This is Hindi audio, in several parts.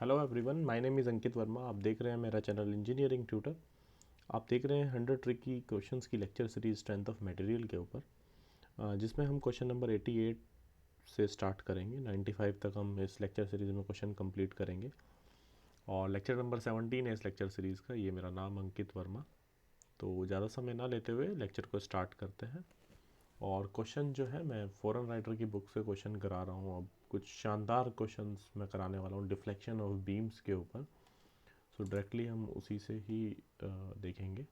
Hello everyone, my name is Ankit Verma. आप देख रहे हैं मेरा चैनल इंजीनियरिंग ट्यूटर। आप देख रहे हैं 100 ट्रिकी क्वेश्चंस की lecture series strength of material के ऊपर, जिसमें हम क्वेश्चन नंबर 88 से स्टार्ट करेंगे। 95 तक हम इस लेक्चर सीरीज़ में क्वेश्चन कंप्लीट करेंगे और लेक्चर नंबर 17 है इस लेक्चर सीरीज़ का। ये मेरा नाम अंकित वर्मा। तो ज़्यादा समय ना लेते हुए लेक्चर को स्टार्ट करते हैं। और क्वेश्चन जो है, मैं फॉरेन राइटर की बुक से क्वेश्चन करा रहा हूँ। अब कुछ शानदार क्वेश्चंस मैं कराने वाला हूँ डिफ्लेक्शन ऑफ बीम्स के ऊपर। सो डायरेक्टली हम उसी से ही देखेंगे।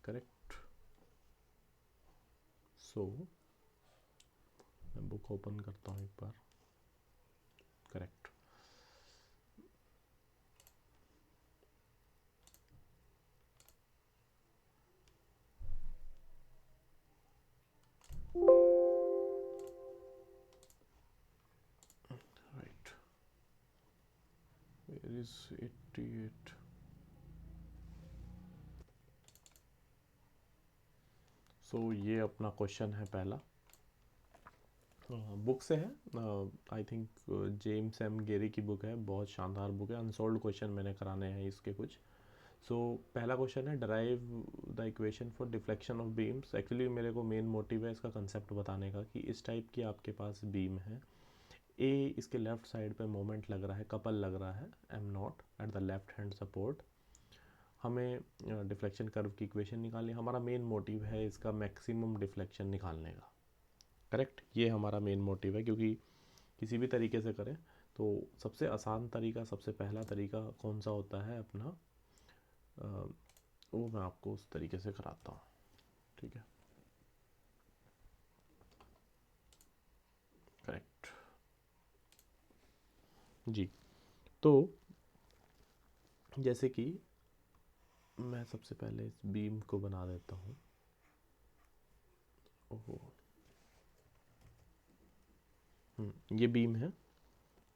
करेक्ट। सो मैं बुक ओपन करता हूँ एक बार। Correct. Right, where is 88। So ये अपना क्वेश्चन है पहला, बुक से है। I think James M Gere की बुक है, बहुत शानदार बुक है। अनसॉल्व्ड क्वेश्चन मैंने कराने हैं इसके कुछ। सो पहला क्वेश्चन है, derive the equation for deflection of beams. Actually मेरे को मेन मोटिव है इसका कंसेप्ट बताने का कि इस टाइप की आपके पास बीम है। ए इसके लेफ्ट साइड पे मोमेंट लग रहा है, कपल लग रहा है M naught at the left hand support. हमें डिफ्लेक्शन कर्व की इक्वेशन निकालनी। हमारा मेन मोटिव है इसका मैक्सिमम डिफ्लेक्शन निकालने का। करेक्ट, ये हमारा मेन मोटिव है, क्योंकि किसी भी तरीके से करें तो सबसे आसान तरीका, सबसे पहला तरीका कौन सा होता है अपना, अ, वो मैं आपको उस तरीके से कराता हूँ। ठीक है। करेक्ट जी। तो जैसे कि मैं सबसे पहले इस बीम को बना देता हूँ। ओहो, ये बीम है।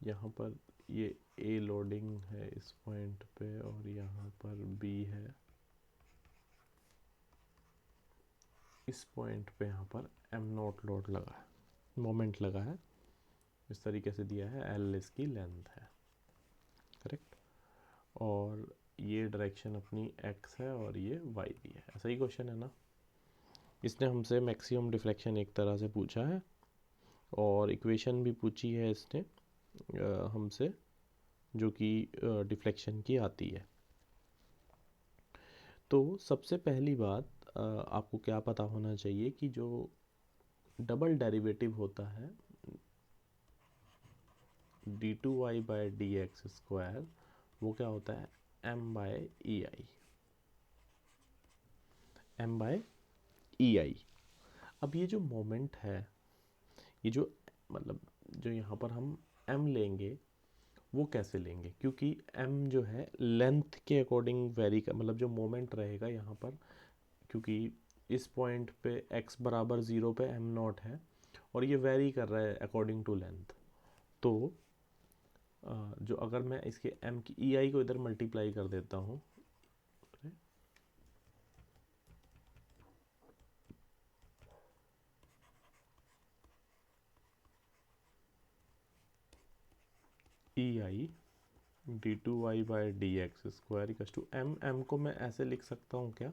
यहाँ पर ये ए लोडिंग है इस पॉइंट पे, और यहाँ पर बी है इस पॉइंट पे। यहाँ पर एम नॉट लोड लगा है, मोमेंट लगा है, इस तरीके से दिया है। एल इसकी लेंथ है। करेक्ट। और ये डायरेक्शन अपनी एक्स है और ये वाई भी है। ऐसा ही क्वेश्चन है ना। इसने हमसे मैक्सिमम डिफ्लेक्शन एक तरह से पूछा है, और इक्वेशन भी पूछी है इसने हमसे, जो कि डिफ्लेक्शन की आती है। तो सबसे पहली बात, आपको क्या पता होना चाहिए कि जो डबल डेरिवेटिव होता है d two Y by D x square, वो क्या होता है, M by E I. M by E I. अब ये जो मोमेंट है, ये जो मतलब जो यहाँ पर हम एम लेंगे, वो कैसे लेंगे, क्योंकि एम जो है लेंथ के अकॉर्डिंग वेरी का, मतलब जो मोमेंट रहेगा यहाँ पर, क्योंकि इस पॉइंट पे x बराबर 0 पे एम नॉट है, और ये वेरी कर रहा है अकॉर्डिंग टू लेंथ। तो जो अगर मैं इसके m की ई आई को इधर मल्टीप्लाई कर देता हूँ, E I D two Y by D x square equal to M. M को मैं ऐसे लिख सकता हूँ क्या,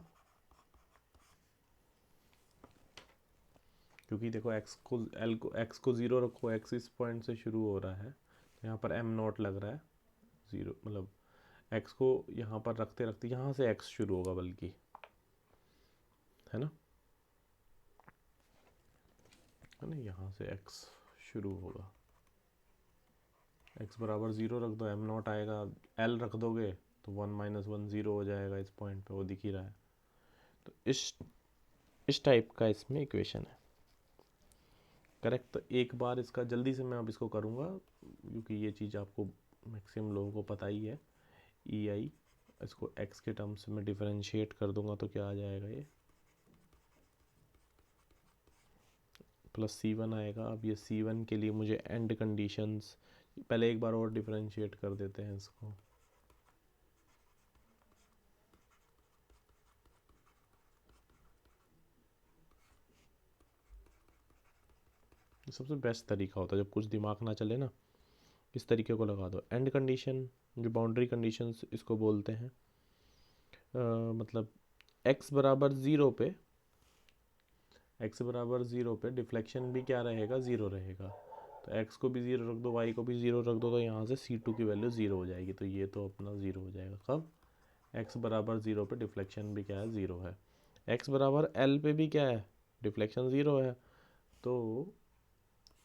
क्योंकि देखो एक्स को, एल को, एक्स को ज़ीरो रखो, एक्स इस पॉइंट से शुरू हो रहा है, तो यहाँ पर एम नॉट लग रहा है ज़ीरो, मतलब एक्स को यहाँ पर रखते रखते यहाँ से एक्स शुरू होगा, बल्कि, है ना, है ना, यहाँ से एक्स शुरू होगा। एक्स बराबर ज़ीरो रख दो, एम नॉट आएगा। एल रख दोगे तो 1 - 1 ज़ीरो हो जाएगा इस पॉइंट पे, वो दिख ही रहा है। तो इस टाइप का इसमें इक्वेशन है। करेक्ट। तो एक बार इसका जल्दी से मैं अब इसको करूँगा, क्योंकि ये चीज़ आपको मैक्सिमम लोगों को पता ही है। ई आई, इसको एक्स के टर्म्स में डिफरेंशिएट कर दूंगा तो क्या आ जाएगा, ये प्लस सी वन आएगा। अब ये सी वन के लिए मुझे एंड कंडीशंस पहले एक बार और डिफरेंशिएट कर देते हैं इसको। ये सबसे बेस्ट तरीका होता है जब कुछ दिमाग ना चले ना, इस तरीके को लगा दो। एंड कंडीशन जो बाउंड्री कंडीशंस इसको बोलते हैं, मतलब x बराबर ज़ीरो पे, डिफ्लेक्शन भी क्या रहेगा, ज़ीरो रहेगा। तो x को भी ज़ीरो रख दो, y को भी ज़ीरो रख दो, तो यहाँ से C2 की वैल्यू ज़ीरो हो जाएगी। तो ये तो अपना ज़ीरो हो जाएगा। कब x बराबर ज़ीरो पे डिफ्लेक्शन भी क्या है, ज़ीरो है। x बराबर l पे भी क्या है, डिफ्लेक्शन ज़ीरो है। तो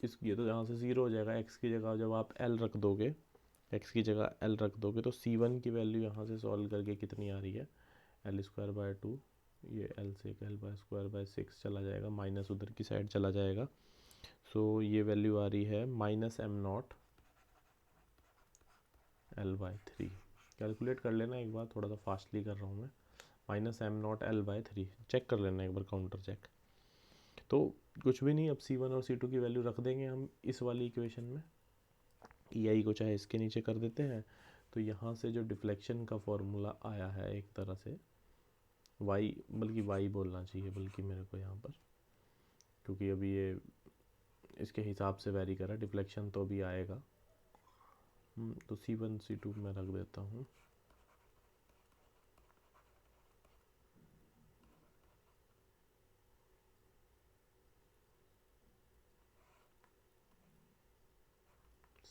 इस ये तो यहाँ से ज़ीरो हो जाएगा। x की जगह जब आप l रख दोगे, x की जगह l रख दोगे, तो C1 की वैल्यू यहाँ से सॉल्व करके कितनी आ रही है, एल स्क्वायर बाय टू, ये एल से L by square by six चला जाएगा, माइनस उधर की साइड चला जाएगा। सो ये वैल्यू आ रही है minus M naught L by three. Calculate कर लेना एक बार, थोड़ा सा फास्टली कर रहा हूँ मैं। Minus M naught L by three check कर लेना एक बार, काउंटर चेक। तो कुछ भी नहीं, अब C1 और C2 की वैल्यू रख देंगे हम इस वाली इक्वेशन में। EI को चाहे इसके नीचे कर देते हैं। तो यहाँ से जो डिफ्लेक्शन का फॉर्मूला आया है एक तरह से y, बल्कि y बोलना चाहिए बल्कि मेरे को यहाँ पर, क्योंकि अभी ये इसके हिसाब से वेरी कर रहा है, डिफ्लेक्शन तो भी आएगा। तो C1 C2 मैं रख देता हूँ।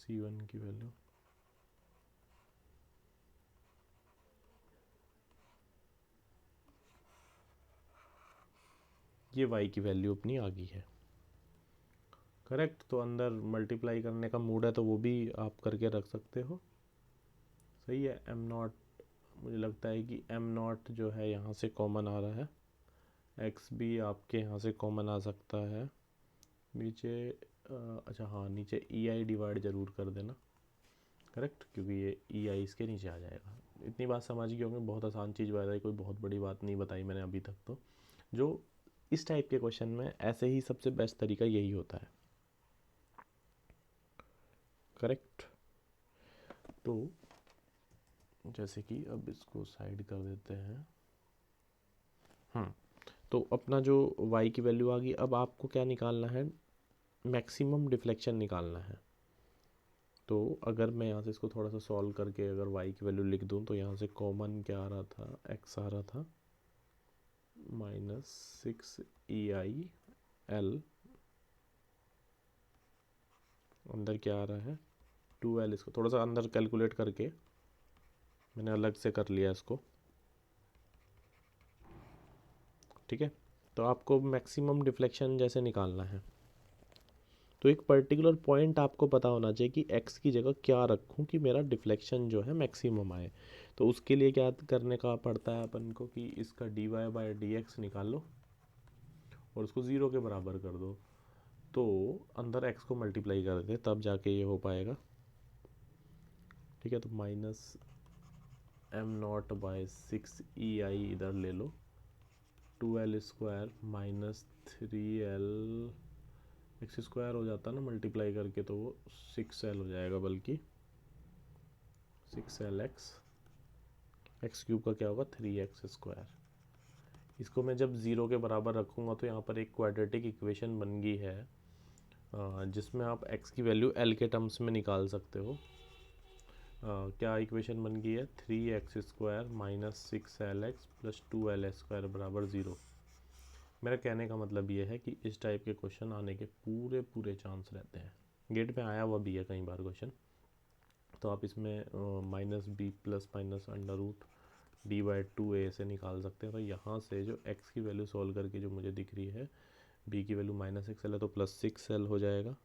C1 की वैल्यू ये y की वैल्यू अपनी आ गई है। करेक्ट। तो अंदर मल्टीप्लाई करने का मूड है तो वो भी आप करके रख सकते हो। सही है। एम नॉट, मुझे लगता है कि एम नॉट जो है यहाँ से कॉमन आ रहा है, एक्स भी आपके यहाँ से कॉमन आ सकता है नीचे। अच्छा हाँ, नीचे EI डिवाइड ज़रूर कर देना। करेक्ट, क्योंकि ये EI इसके नीचे आ जाएगा। इतनी बात समझ गए होंगे, बहुत आसान चीज़ बताई, कोई बहुत बड़ी बात नहीं बताई मैंने अभी तक। तो जो इस टाइप के क्वेश्चन में ऐसे ही सबसे बेस्ट तरीका यही होता है। करेक्ट। तो जैसे कि अब इसको साइड कर देते हैं। तो अपना जो y की वैल्यू आ गई, अब आपको क्या निकालना है, मैक्सिमम डिफ्लेक्शन निकालना है। तो अगर मैं यहाँ से इसको थोड़ा सा सॉल्व करके अगर y की वैल्यू लिख दूँ, तो यहाँ से कॉमन क्या आ रहा था, x आ रहा था -6EI_L, अंदर क्या आ रहा है 2L। इसको थोड़ा सा अंदर कैलकुलेट करके मैंने अलग से कर लिया इसको। ठीक है। तो आपको मैक्सिमम डिफ्लेक्शन जैसे निकालना है, तो एक पर्टिकुलर पॉइंट आपको पता होना चाहिए कि x की जगह क्या रखूं कि मेरा डिफ्लेक्शन जो है मैक्सिमम आए। तो उसके लिए क्या करने का पड़ता है अपन को कि इसका dy/dx निकाल लो और उसको ज़ीरो के बराबर कर दो। तो अंदर x को मल्टीप्लाई कर देते तब जाके ये हो पाएगा। ठीक है। तो -m0/6EI इधर ले लो, 2L² -3L, एक्स स्क्वायर हो जाता है ना मल्टीप्लाई करके, तो वो 6L हो जाएगा, बल्कि 6LX, एक्स क्यूब का क्या होगा 3x²। इसको मैं जब ज़ीरो के बराबर रखूँगा तो यहाँ पर एक क्वाड्रेटिक इक्वेशन बन गई है, जिसमें आप x की वैल्यू l के टर्म्स में निकाल सकते हो। क्या इक्वेशन बन गई है, 3x² -6LX + 2L² बराबर ज़ीरो। मेरा कहने का मतलब ये है कि इस टाइप के क्वेश्चन आने के पूरे पूरे चांस रहते हैं। गेट में आया हुआ भी है कई बार क्वेश्चन। तो आप इसमें -b + -√d/2a से निकाल सकते हैं। तो यहाँ से जो x की वैल्यू सॉल्व करके जो मुझे दिख रही है, b की वैल्यू -6L है तो +6L हो जाएगा।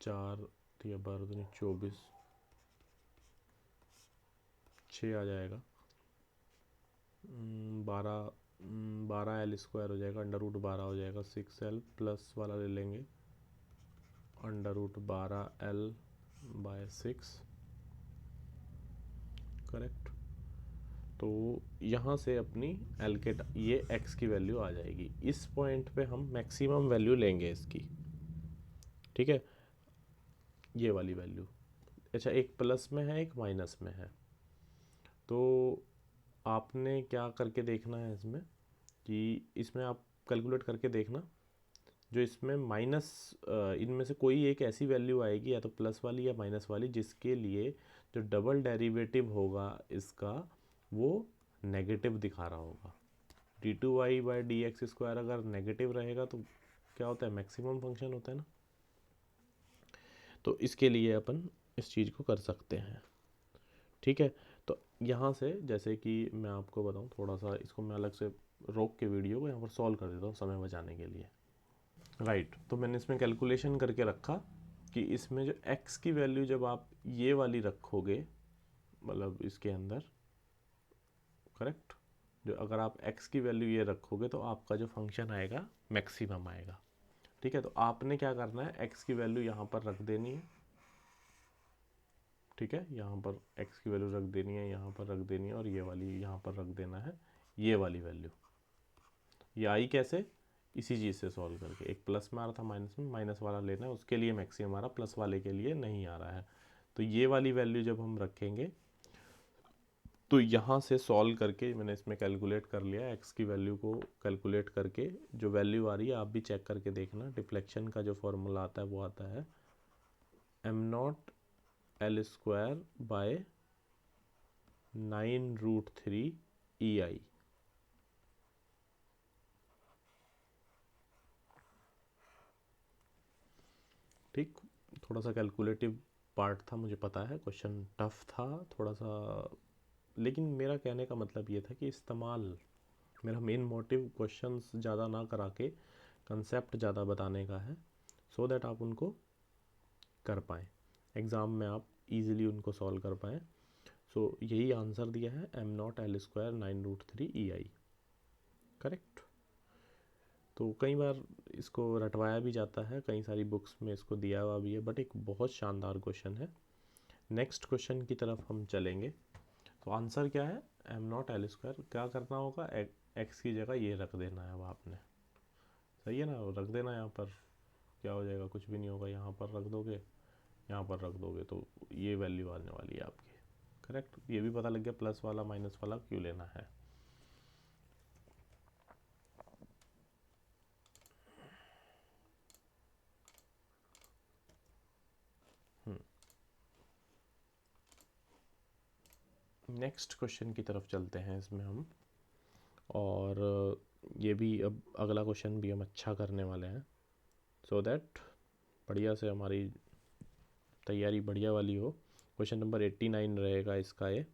चार या 12×24, 6 आ जाएगा। 12L² हो जाएगा, √12 हो जाएगा। 6L प्लस वाला ले लेंगे, √12L/6। करेक्ट। तो यहाँ से अपनी L के ये x की वैल्यू आ जाएगी। इस पॉइंट पे हम मैक्सिमम वैल्यू लेंगे इसकी। ठीक है, ये वाली वैल्यू। अच्छा, एक प्लस में है एक माइनस में है, तो आपने क्या करके देखना है इसमें कि इसमें आप कैलकुलेट करके देखना, जो इसमें माइनस, इनमें से कोई एक ऐसी वैल्यू आएगी या तो प्लस वाली या माइनस वाली, जिसके लिए जो डबल डेरिवेटिव होगा इसका वो नेगेटिव दिखा रहा होगा। d2y/dx² अगर नेगेटिव रहेगा तो क्या होता है, मैक्सिमम फंक्शन होता है ना। तो इसके लिए अपन इस चीज़ को कर सकते हैं, ठीक है। तो यहाँ से जैसे कि मैं आपको बताऊँ, थोड़ा सा इसको मैं अलग से रोक के वीडियो को यहाँ पर सॉल्व कर देता हूँ समय बचाने के लिए। राइट, तो मैंने इसमें कैलकुलेशन करके रखा कि इसमें जो x की वैल्यू जब आप ये वाली रखोगे, मतलब इसके अंदर, करेक्ट, जो अगर आप x की वैल्यू ये रखोगे तो आपका जो फंक्शन आएगा मैक्सिमम आएगा, ठीक है। तो आपने क्या करना है, x की वैल्यू यहाँ पर रख देनी है, ठीक है, यहाँ पर x की वैल्यू रख देनी है, यहाँ पर रख देनी है, और ये वाली यहाँ पर रख देना है, ये वाली वैल्यू। ये आई कैसे, इसी चीज़ से सॉल्व करके, एक प्लस में आ रहा था माइनस में, माइनस वाला लेना है, उसके लिए मैक्सिमम आ रहा, प्लस वाले के लिए नहीं आ रहा है। तो ये वाली वैल्यू जब हम रखेंगे तो यहाँ से सॉल्व करके मैंने इसमें कैलकुलेट कर लिया, एक्स की वैल्यू को कैलकुलेट करके जो वैल्यू आ रही है आप भी चेक करके देखना। डिफ्लेक्शन का जो फॉर्मूला आता है वो आता है m0L²/9√3 EI। ठीक, थोड़ा सा कैलकुलेटिव पार्ट था, मुझे पता है क्वेश्चन टफ था थोड़ा सा, लेकिन मेरा कहने का मतलब ये था कि इस्तेमाल, मेरा मेन मोटिव क्वेश्चंस ज़्यादा ना करा के कंसेप्ट ज़्यादा बताने का है, सो दैट आप उनको कर पाएँ एग्ज़ाम में, आप इजीली उनको सॉल्व कर पाएँ। सो यही आंसर दिया है m0L²/9√3 EI, करेक्ट। तो कई बार इसको रटवाया भी जाता है, कई सारी बुक्स में इसको दिया हुआ भी है, बट एक बहुत शानदार क्वेश्चन है। नेक्स्ट क्वेश्चन की तरफ हम चलेंगे। तो आंसर क्या है, m0L², क्या करना होगा, एक्स की जगह ये रख देना है अब आपने, सही है ना, रख देना यहाँ पर, क्या हो जाएगा, कुछ भी नहीं होगा, यहाँ पर रख दोगे, यहाँ पर रख दोगे, तो ये वैल्यू आने वाली है आपकी, करेक्ट। ये भी पता लग गया प्लस वाला माइनस वाला क्यों लेना है। नेक्स्ट क्वेश्चन की तरफ चलते हैं इसमें हम, और ये भी अब अगला क्वेश्चन भी हम अच्छा करने वाले हैं, सो दैट बढ़िया से हमारी तैयारी बढ़िया वाली हो। क्वेश्चन नंबर 89 रहेगा इसका ये,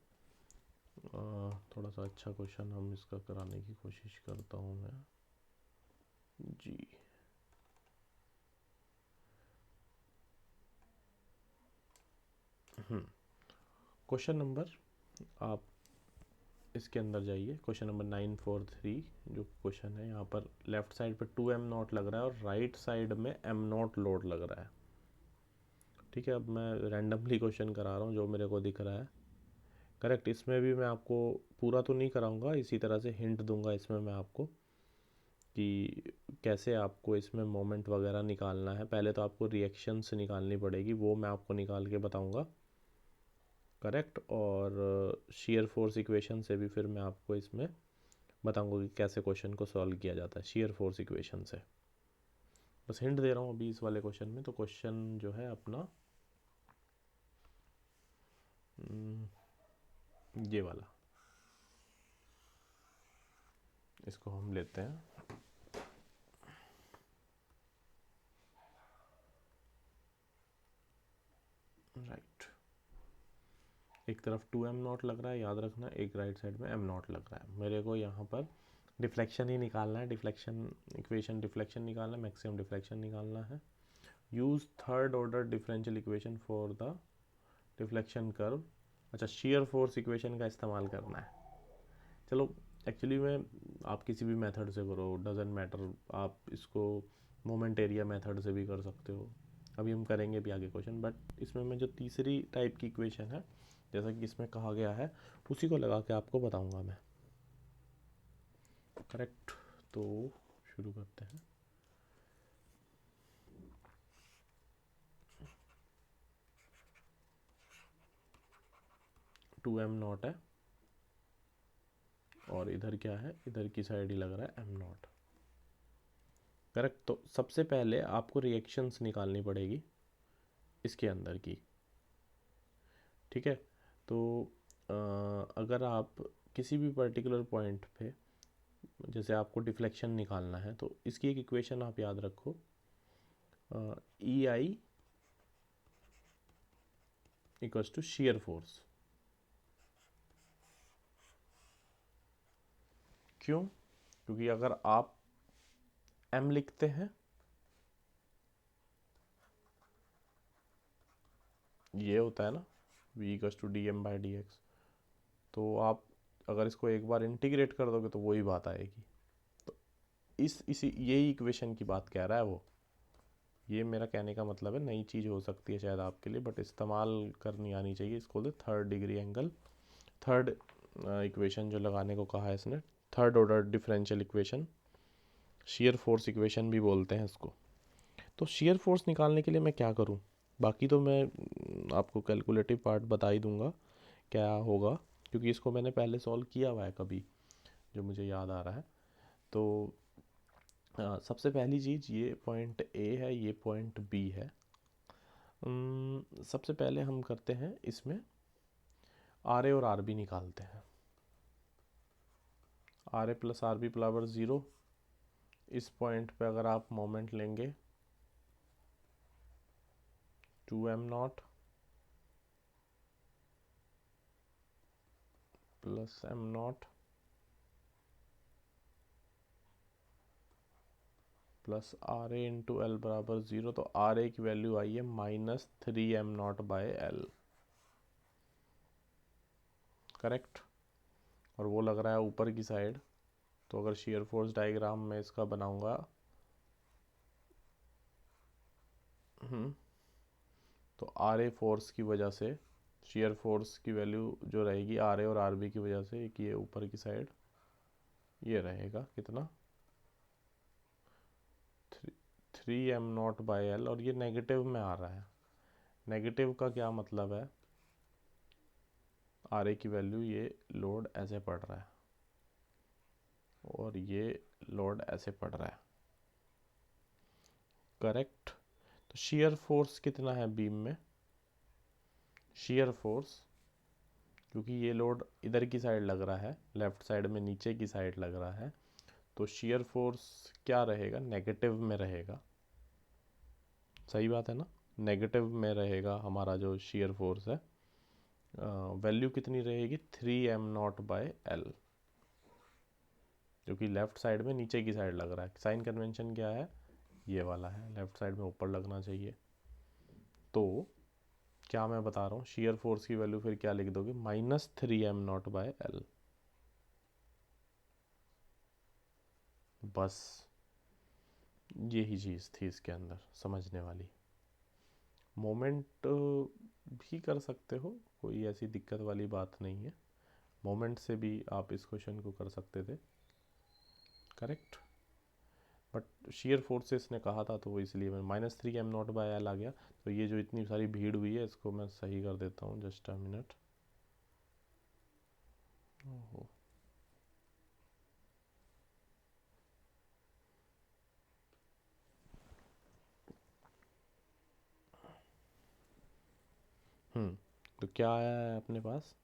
थोड़ा सा अच्छा क्वेश्चन हम इसका कराने की कोशिश करता हूँ मैं जी। क्वेश्चन नंबर, आप इसके अंदर जाइए, क्वेश्चन नंबर 943 जो क्वेश्चन है, यहाँ पर लेफ्ट साइड पे 2m0 लग रहा है और राइट साइड में m0 लोड लग रहा है, ठीक है। अब मैं रैंडमली क्वेश्चन करा रहा हूँ जो मेरे को दिख रहा है, करेक्ट। इसमें भी मैं आपको पूरा तो नहीं कराऊंगा, इसी तरह से हिंट दूंगा इसमें मैं आपको कि कैसे आपको इसमें मोमेंट वगैरह निकालना है। पहले तो आपको रिएक्शन से निकालनी पड़ेगी, वो मैं आपको निकाल के बताऊंगा, करेक्ट। और शेयर फोर्स इक्वेशन से भी फिर मैं आपको इसमें बताऊंगा कि कैसे क्वेश्चन को सॉल्व किया जाता है शेयर फोर्स इक्वेशन से। बस हिंट दे रहा हूँ अभी इस वाले क्वेश्चन में। तो क्वेश्चन जो है अपना ये वाला, इसको हम लेते हैं, राइट। एक तरफ 2m0 लग रहा है, याद रखना, एक राइट साइड में m0 लग रहा है। मेरे को यहाँ पर डिफ्लेक्शन ही निकालना है, डिफ्लेक्शन इक्वेशन, डिफ्लेक्शन निकालना है, मैक्सिमम डिफ्लेक्शन निकालना है। Use third order differential equation for the deflection curve. अच्छा, शेयर फोर्स इक्वेशन का इस्तेमाल करना है। चलो, एक्चुअली में आप किसी भी मेथड से करो, डजेंट मैटर, आप इसको मोमेंट एरिया मेथड से भी कर सकते हो, अभी हम करेंगे भी आगे क्वेश्चन। बट इसमें मैं जो तीसरी टाइप की इक्वेशन है, जैसा कि इसमें कहा गया है, उसी को लगा के आपको बताऊंगा मैं, करेक्ट। तो शुरू करते हैं। 2m0 है और इधर क्या है, इधर की साइड ही लग रहा है एम नॉट। करेक्ट। तो सबसे पहले आपको रिएक्शंस निकालनी पड़ेगी इसके अंदर की, ठीक है। तो अगर आप किसी भी पर्टिकुलर पॉइंट पे जैसे आपको डिफ्लेक्शन निकालना है तो इसकी एक इक्वेशन आप याद रखो, ई I equals to shear force. क्यों? क्योंकि अगर आप एम लिखते हैं, ये होता है ना v equals to d M by D x, तो आप अगर इसको एक बार इंटीग्रेट कर दोगे तो वही बात आएगी। तो इसी यही इक्वेशन की बात कह रहा है वो। ये मेरा कहने का मतलब है, नई चीज़ हो सकती है शायद आपके लिए, बट इस्तेमाल करनी आनी चाहिए इसको। तो third degree angle, third equation जो लगाने को कहा है इसने, third order differential equation, shear force equation भी बोलते हैं इसको। तो शेयर फोर्स निकालने के लिए मैं क्या करूं? बाकी तो मैं आपको कैलकुलेटिव पार्ट बता ही दूंगा क्या होगा, क्योंकि इसको मैंने पहले सॉल्व किया हुआ है कभी, जो मुझे याद आ रहा है। तो सबसे पहली चीज़, ये पॉइंट ए है, ये पॉइंट बी है। सबसे पहले हम करते हैं इसमें आर ए और आर बी निकालते हैं। R A plus R B बराबर 0। इस पॉइंट पे अगर आप मोमेंट लेंगे 2m0 plus m0 plus R A into L बराबर 0। तो आर ए की वैल्यू आई है -3m0 बाय एल। करेक्ट। और वो लग रहा है ऊपर की साइड। तो अगर शेयर फोर्स डायग्राम में इसका बनाऊंगा, तो आर ए फोर्स की वजह से शेयर फोर्स की वैल्यू जो रहेगी आर ए और आर बी की वजह से, कि ये ऊपर की साइड ये रहेगा कितना, 3m0 बाई एल। और ये नेगेटिव में आ रहा है। नेगेटिव का क्या मतलब है, आर ए की वैल्यू, ये लोड ऐसे पड़ रहा है और ये लोड ऐसे पड़ रहा है। करेक्ट। तो शेयर फोर्स कितना है बीम में? शेयर फोर्स, क्योंकि ये लोड इधर की साइड लग रहा है, लेफ्ट साइड में नीचे की साइड लग रहा है, तो शेयर फोर्स क्या रहेगा, नेगेटिव में रहेगा। सही बात है ना, नेगेटिव में रहेगा हमारा जो शेयर फोर्स है। वैल्यू कितनी रहेगी, 3m0 बाय एल, जो कि लेफ्ट साइड में नीचे की साइड लग रहा है। साइन कन्वेंशन क्या है, ये वाला है, लेफ्ट साइड में ऊपर लगना चाहिए। तो क्या मैं बता रहा हूँ, शेयर फोर्स की वैल्यू फिर क्या लिख दोगे, -3m0 बाय एल। बस यही चीज़ थी इसके अंदर समझने वाली। मोमेंट भी कर सकते हो, कोई ऐसी दिक्कत वाली बात नहीं है। मोमेंट से भी आप इस क्वेश्चन को कर सकते थे। करेक्ट। बट शेयर फोर्सेस ने कहा था तो वो इसलिए मैं -3m0 बाय एल आ गया। तो ये जो इतनी सारी भीड़ हुई है इसको मैं सही कर देता हूँ, जस्ट अ मिनट। ओहो, तो क्या आया है अपने पास,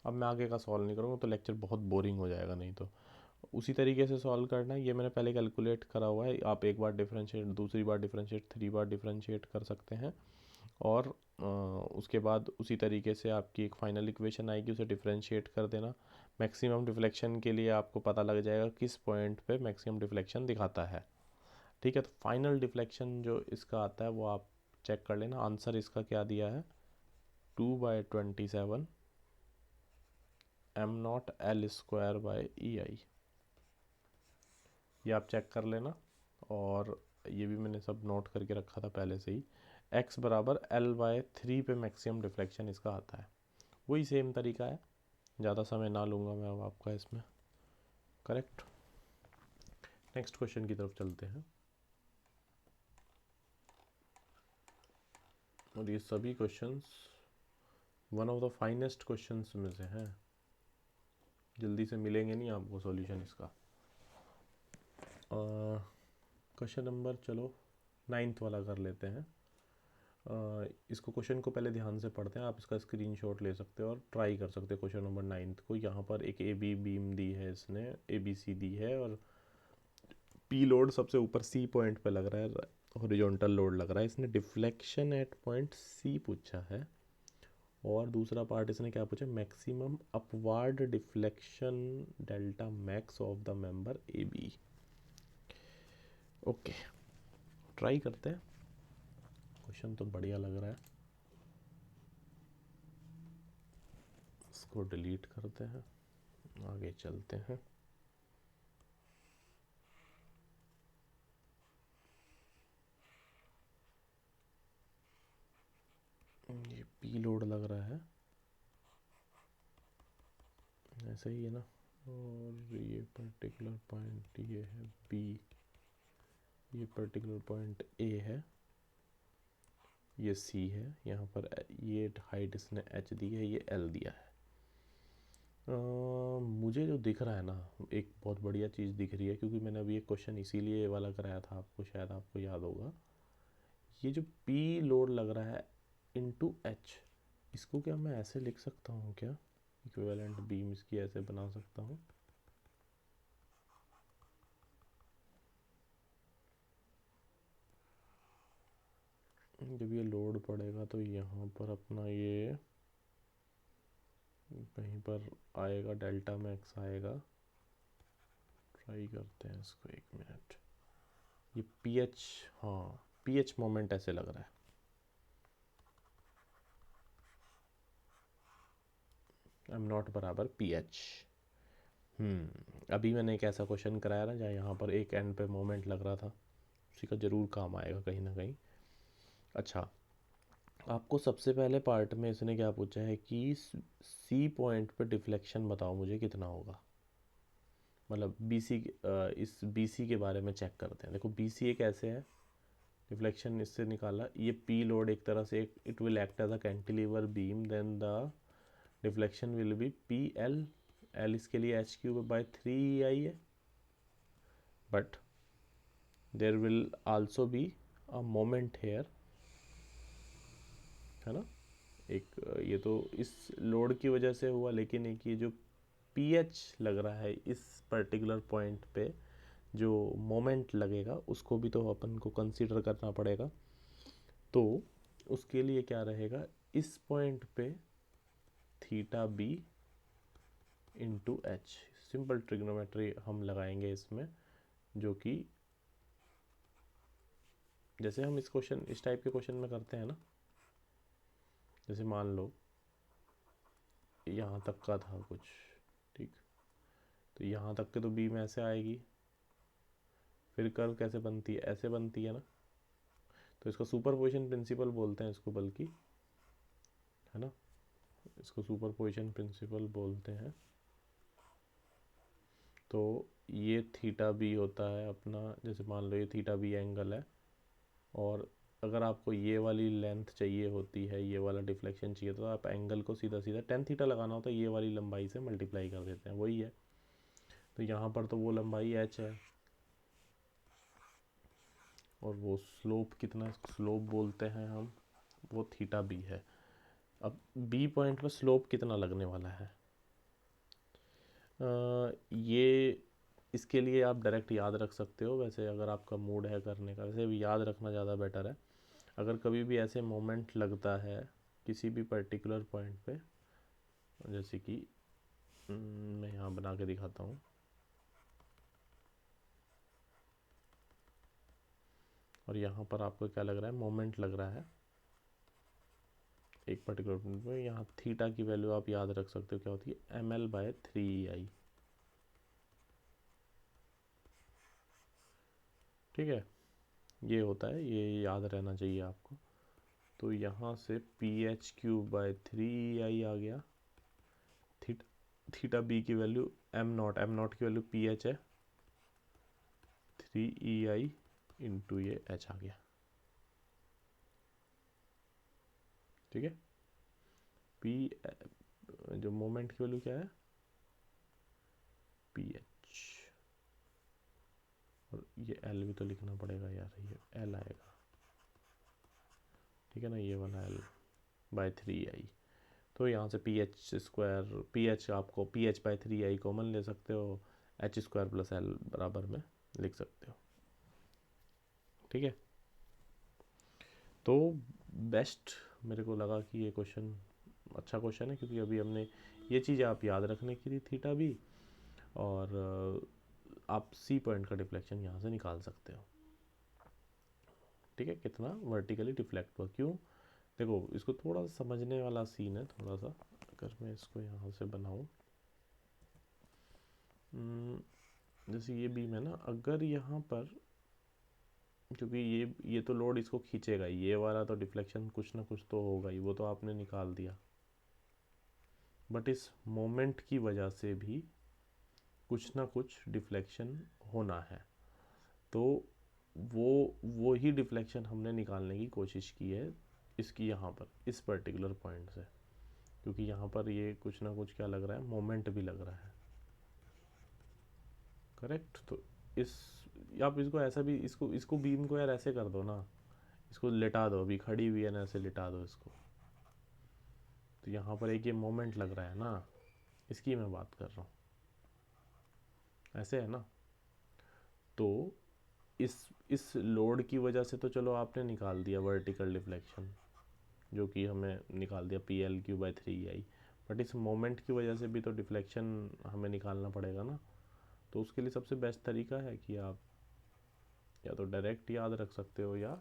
अब मैं आगे का सॉल्व नहीं करूँगा तो लेक्चर बहुत बोरिंग हो जाएगा। नहीं तो उसी तरीके से सॉल्व करना है। ये मैंने पहले कैलकुलेट करा हुआ है, आप एक बार डिफरेंशिएट, दूसरी बार डिफरेंशिएट, 3 बार डिफरेंशिएट कर सकते हैं। और उसके बाद उसी तरीके से आपकी एक फाइनल इक्वेशन आएगी, उसे डिफरेंशिएट कर देना। मैक्सिमम डिफ्लेक्शन के लिए आपको पता लग जाएगा किस पॉइंट पे मैक्सिमम डिफ्लेक्शन दिखाता है। ठीक है। तो फाइनल डिफ्लेक्शन जो इसका आता है वो आप चेक कर लेना। आंसर इसका क्या दिया है, 2/27 m0 L square by E आई। ये आप चेक कर लेना। और ये भी मैंने सब नोट करके रखा था पहले से ही। x बराबर L/3 पे मैक्सिमम डिफ्लेक्शन इसका आता है। वही सेम तरीका है, ज़्यादा समय ना लूँगा मैं अब आपका इसमें। करेक्ट। नेक्स्ट क्वेश्चन की तरफ चलते हैं। और ये सभी questions one of the finest questions में से हैं, जल्दी से मिलेंगे नहीं आपको सॉल्यूशन इसका। क्वेश्चन नंबर चलो 9th वाला कर लेते हैं। इसको क्वेश्चन को पहले ध्यान से पढ़ते हैं, आप इसका स्क्रीनशॉट ले सकते हो और ट्राई कर सकते हो क्वेश्चन नंबर 9th को। यहाँ पर एक ए बी बीम दी है, इसने ए बी सी दी है और पी लोड सबसे ऊपर सी पॉइंट पे लग रहा है, हॉरिजॉन्टल लोड लग रहा है। इसने डिफ्लेक्शन एट पॉइंट सी पूछा है और दूसरा पार्ट इसने क्या पूछा, maximum upward deflection delta max of the member A B. Okay, try करते हैं। क्वेश्चन तो बढ़िया लग रहा है, इसको डिलीट करते हैं, आगे चलते हैं। ये पी लोड लग रहा है, ऐसे ही है ना, और ये पर्टिकुलर पॉइंट ये है बी, ये पर्टिकुलर पॉइंट ए है, ये सी है, यहाँ पर ये हाइट इसने एच दी है, ये एल दिया है। मुझे जो दिख रहा है ना, एक बहुत बढ़िया चीज़ दिख रही है, क्योंकि मैंने अभी एक क्वेश्चन इसीलिए वाला कराया था आपको, शायद आपको याद होगा। ये जो पी लोड लग रहा है इनटू एच, इसको क्या मैं ऐसे लिख सकता हूँ क्या, इक्विवेलेंट बीम इसकी ऐसे बना सकता हूँ। जब ये लोड पड़ेगा तो यहाँ पर अपना ये कहीं पर आएगा, डेल्टा मैक्स आएगा। ट्राई करते हैं इसको, एक मिनट। ये पी एच, हाँ पी एच मोमेंट ऐसे लग रहा है, एम नॉट बराबर पी एच। अभी मैंने एक ऐसा क्वेश्चन कराया ना जहाँ यहाँ पर एक एंड पे मोमेंट लग रहा था, उसी का ज़रूर काम आएगा कहीं ना कहीं। अच्छा, आपको सबसे पहले पार्ट में इसने क्या पूछा है कि सी पॉइंट पे डिफ्लेक्शन बताओ मुझे कितना होगा, मतलब बी सी, इस बी सी के बारे में चेक करते हैं। देखो बी सी एक ऐसे है, डिफ्लेक्शन इससे निकाला, ये पी लोड एक तरह से, it will act as a cantilever beam, then the deflection will be P L, L इसके लिए एच क्यूब बाय 3 है, but there will also be a moment here, है ना। एक ये तो इस लोड की वजह से हुआ, लेकिन एक ये जो पी एच लग रहा है इस पर्टिकुलर पॉइंट पे, जो मोमेंट लगेगा उसको भी तो अपन को कंसीडर करना पड़ेगा। तो उसके लिए क्या रहेगा, इस पॉइंट पे theta B into H, simple trigonometry हम लगाएंगे इसमें, जो कि जैसे हम इस क्वेश्चन, इस टाइप के क्वेश्चन में करते हैं ना, जैसे मान लो यहाँ तक का था कुछ, ठीक, तो यहाँ तक के तो बीम ऐसे आएगी, फिर कर्व कैसे बनती है, ऐसे बनती है ना, तो इसका सुपरपोजिशन प्रिंसिपल बोलते हैं इसको, बल्कि, है ना, इसको सुपरपोजिशन प्रिंसिपल बोलते हैं। तो ये थीटा बी होता है अपना, जैसे मान लो ये थीटा बी एंगल है, और अगर आपको ये वाली लेंथ चाहिए होती है, ये वाला डिफ्लेक्शन चाहिए, तो आप एंगल को सीधा सीधा टेन थीटा लगाना होता है, ये वाली लंबाई से मल्टीप्लाई कर देते हैं, वही है। तो यहाँ पर तो वो लंबाई एच है, और वो स्लोप कितना, स्लोप बोलते हैं हम, वो थीटा बी है। अब बी पॉइंट पर स्लोप कितना लगने वाला है, ये इसके लिए आप डायरेक्ट याद रख सकते हो, वैसे अगर आपका मूड है करने का, वैसे भी याद रखना ज़्यादा बेटर है। अगर कभी भी ऐसे मोमेंट लगता है किसी भी पर्टिकुलर पॉइंट पे, जैसे कि मैं यहाँ बना के दिखाता हूँ, और यहाँ पर आपको क्या लग रहा है, मोमेंट लग रहा है एक पर्टिकुलर पॉइंट पे, यहाँ थीटा की वैल्यू आप याद रख सकते हो क्या होती है, एम एल बाय 3 आई, ठीक है, ये होता है, ये याद रहना चाहिए आपको। तो यहाँ से पी एच क्यूब बाय 3 आई आ गया, थीटा बी की वैल्यू एम नॉट की वैल्यू पी एच है, 3 ई आई इंटू ये एच आ गया। ठीक है। पी जो मोमेंट की वैल्यू क्या है, पी एच, और ये एल भी तो लिखना पड़ेगा यार, ये एल आएगा, ठीक है ना, ये वाला एल बाय 3 आई। तो यहाँ से P H square, P H आपको पी एच बाय 3 आई कॉमन ले सकते हो, एच स्क्वायर प्लस एल बराबर में लिख सकते हो, ठीक है। तो बेस्ट मेरे को लगा कि ये क्वेश्चन अच्छा क्वेश्चन है, क्योंकि अभी हमने ये चीज़ आप याद रखने की थी, थीटा भी, और आप सी पॉइंट का डिफ्लेक्शन यहाँ से निकाल सकते हो, ठीक है, कितना वर्टिकली डिफ्लेक्ट हुआ, क्यों। देखो इसको थोड़ा सा समझने वाला सीन है, थोड़ा सा अगर मैं इसको यहाँ से बनाऊँ, जैसे ये बीम है ना, अगर यहाँ पर, क्योंकि ये तो लोड इसको खींचेगा, ये वाला तो डिफ्लेक्शन कुछ ना कुछ तो होगा ही, वो तो आपने निकाल दिया, बट इस मोमेंट की वजह से भी कुछ ना कुछ डिफ्लेक्शन होना है, तो वो ही डिफ्लेक्शन हमने निकालने की कोशिश की है इसकी, यहाँ पर इस पर्टिकुलर पॉइंट से, क्योंकि यहाँ पर ये कुछ ना कुछ क्या लग रहा है, मोमेंट भी लग रहा है, करेक्ट। तो इस, आप इसको ऐसा भी, इसको इसको बीम को यार ऐसे कर दो ना, इसको लिटा दो, अभी खड़ी हुई है ना, ऐसे लिटा दो इसको, तो यहाँ पर एक ये मोमेंट लग रहा है ना, इसकी मैं बात कर रहा हूँ, ऐसे है ना। तो इस लोड की वजह से तो चलो आपने निकाल दिया वर्टिकल डिफ्लेक्शन, जो कि हमें निकाल दिया P L Q by 3 I, but इस मोमेंट की वजह से भी तो डिफ्लेक्शन हमें निकालना पड़ेगा ना। तो उसके लिए सबसे बेस्ट तरीका है कि आप या तो डायरेक्ट याद रख सकते हो, या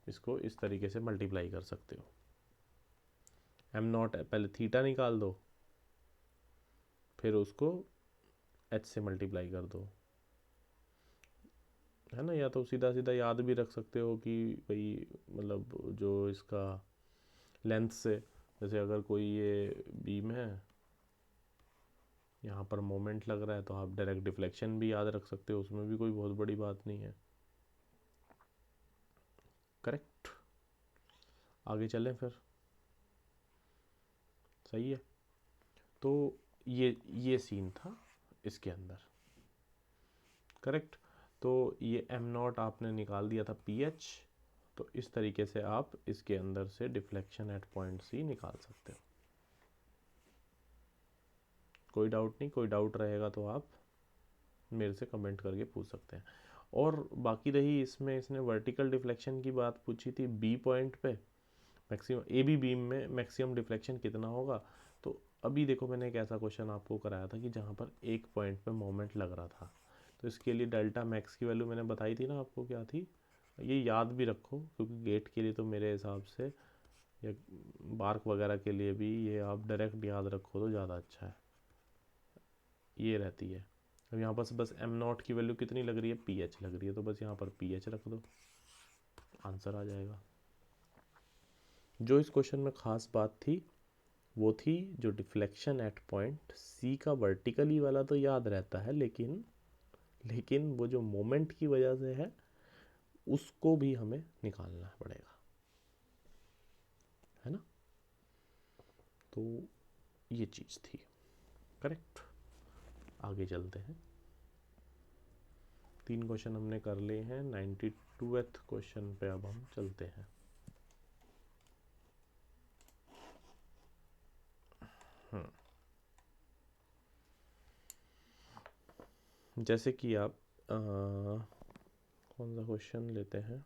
इसको इस तरीके से मल्टीप्लाई कर सकते हो। एम नॉट पहले थीटा निकाल दो, फिर उसको एच से मल्टीप्लाई कर दो, है ना। या तो सीधा सीधा याद भी रख सकते हो कि भाई, मतलब जो इसका लेंथ से, जैसे अगर कोई ये बीम है, यहाँ पर मोमेंट लग रहा है, तो आप डायरेक्ट डिफ्लेक्शन भी याद रख सकते हो, उसमें भी कोई बहुत बड़ी बात नहीं है, करेक्ट। आगे चलें फिर, सही है। तो ये सीन था इसके अंदर, करेक्ट। तो ये एम नॉट आपने निकाल दिया था पी एच, तो इस तरीके से आप इसके अंदर से डिफ्लेक्शन एट पॉइंट सी निकाल सकते हो। कोई डाउट नहीं, कोई डाउट रहेगा तो आप मेरे से कमेंट करके पूछ सकते हैं। और बाकी रही इसमें, इसने वर्टिकल डिफ्लेक्शन की बात पूछी थी बी पॉइंट पे, मैक्सिमम ए बी बीम में मैक्सिमम डिफ्लेक्शन कितना होगा। तो अभी देखो, मैंने एक ऐसा क्वेश्चन आपको कराया था कि जहाँ पर एक पॉइंट पे मोमेंट लग रहा था, तो इसके लिए डेल्टा मैक्स की वैल्यू मैंने बताई थी ना आपको, क्या थी, ये याद भी रखो, क्योंकि गेट के लिए तो मेरे हिसाब से, या बार्क वगैरह के लिए भी, ये आप डायरेक्ट याद रखो तो ज़्यादा अच्छा है, ये रहती है। अब यहाँ पर बस एम नॉट की वैल्यू कितनी लग रही है, पी एच लग रही है, तो बस यहाँ पर पी एच रख दो, आंसर आ जाएगा। जो इस क्वेश्चन में ख़ास बात थी वो थी जो डिफ्लेक्शन एट पॉइंट सी का वर्टिकली वाला तो याद रहता है, लेकिन वो जो मोमेंट की वजह से है उसको भी हमें निकालना पड़ेगा, है ना। तो ये चीज़ थी, करेक्ट। आगे चलते हैं, 3 क्वेश्चन हमने कर लिए हैं, 92th क्वेश्चन पे अब हम चलते हैं। जैसे कि आप कौन सा क्वेश्चन लेते हैं,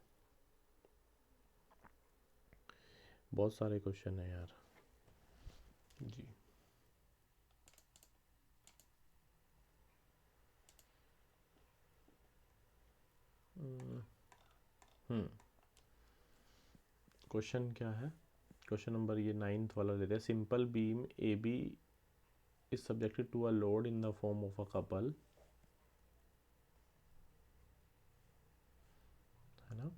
बहुत सारे क्वेश्चन है यार जी। क्वेश्चन क्या है, क्वेश्चन नंबर ये 9th वाला लेते हैं। Simple beam A B is subjected to a load in the form of a couple, है ना,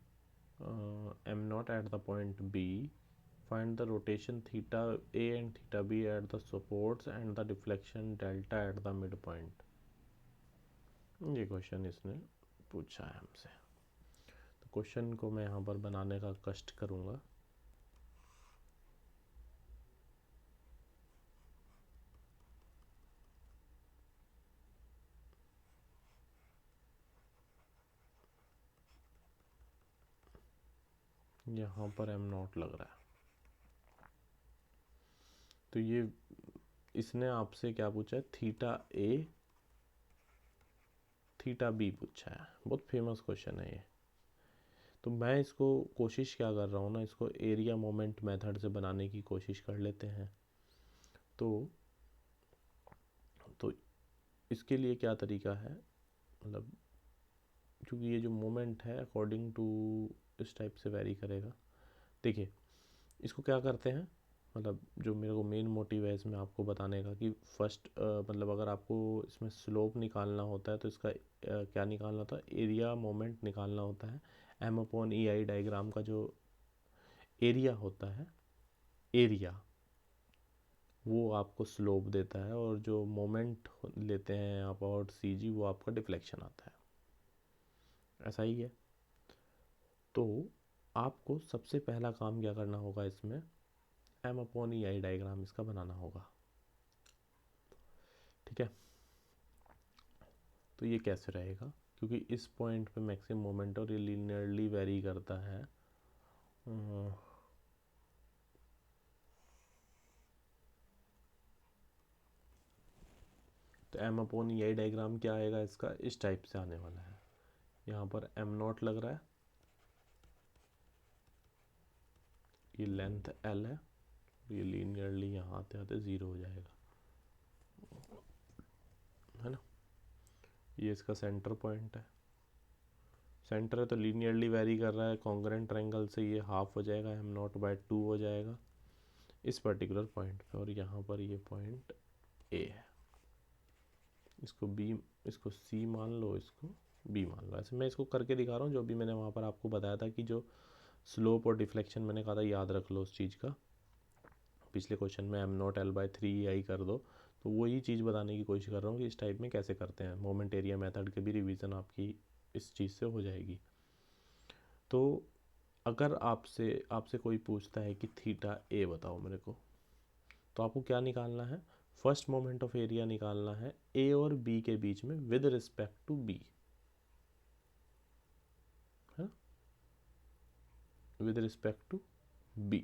M naught at the point B, find the rotation theta A and theta B at the supports and the deflection delta at the mid point. ये क्वेश्चन इसने पूछा है हमसे, तो क्वेश्चन को मैं यहाँ पर बनाने का कष्ट करूँगा। यहाँ पर एम नॉट लग रहा है। तो ये इसने आपसे क्या पूछा है, थीटा ए थीटा बी पूछा है। बहुत फेमस क्वेश्चन है ये। तो मैं इसको कोशिश क्या कर रहा हूँ ना, इसको एरिया मोमेंट मेथड से बनाने की कोशिश कर लेते हैं। तो इसके लिए क्या तरीका है, मतलब क्योंकि ये जो मोमेंट है अकॉर्डिंग टू इस टाइप से वेरी करेगा। देखिए इसको क्या करते हैं, मतलब जो मेरे को मेन मोटिव है इसमें आपको बताने का कि फर्स्ट मतलब अगर आपको इसमें स्लोप निकालना होता है तो इसका क्या निकालना होता है, एरिया मोमेंट निकालना होता है। एम अपॉन ई आई डायग्राम का जो एरिया होता है, एरिया वो आपको स्लोप देता है, और जो मोमेंट लेते हैं अबाउट सी जी वो आपका डिफ्लेक्शन आता है। ऐसा ही है। तो आपको सबसे पहला काम क्या करना होगा, इसमें एम अपॉन ई आई डायग्राम इसका बनाना होगा। ठीक है। तो ये कैसे रहेगा, क्योंकि इस पॉइंट पे मैक्सिमम मोमेंट और ये लीनियरली वेरी करता है। तो एम अपॉन ई आई डायग्राम क्या आएगा इसका, इस टाइप से आने वाला है। यहाँ पर एम नॉट लग रहा है, ये लेंथ एल है, ये लीनियरली यहाँ आते आते ज़ीरो हो जाएगा, है ना। ये इसका सेंटर पॉइंट है, सेंटर है तो लीनियरली वेरी कर रहा है, कॉन्ग्रेंट ट्रायंगल से ये हाफ हो जाएगा, एम नॉट बाय 2 हो जाएगा इस पर्टिकुलर पॉइंट पे। और यहाँ पर ये पॉइंट ए है, इसको बी, इसको सी मान लो, इसको बी मान लो। ऐसे मैं इसको करके दिखा रहा हूँ, जो भी मैंने वहाँ पर आपको बताया था कि जो स्लोप और डिफ्लेक्शन मैंने कहा था, याद रख लो उस चीज़ का। पिछले क्वेश्चन में एम नॉट एल बाय 3 आई कर दो, तो वही चीज़ बताने की कोशिश कर रहा हूँ कि इस टाइप में कैसे करते हैं। मोमेंट एरिया मेथड के भी रिवीजन आपकी इस चीज़ से हो जाएगी। तो अगर आपसे आपसे कोई पूछता है कि थीटा ए बताओ मेरे को, तो आपको क्या निकालना है, फर्स्ट मोमेंट ऑफ एरिया निकालना है ए और बी के बीच में विद रिस्पेक्ट टू बी, है, विद रिस्पेक्ट टू बी।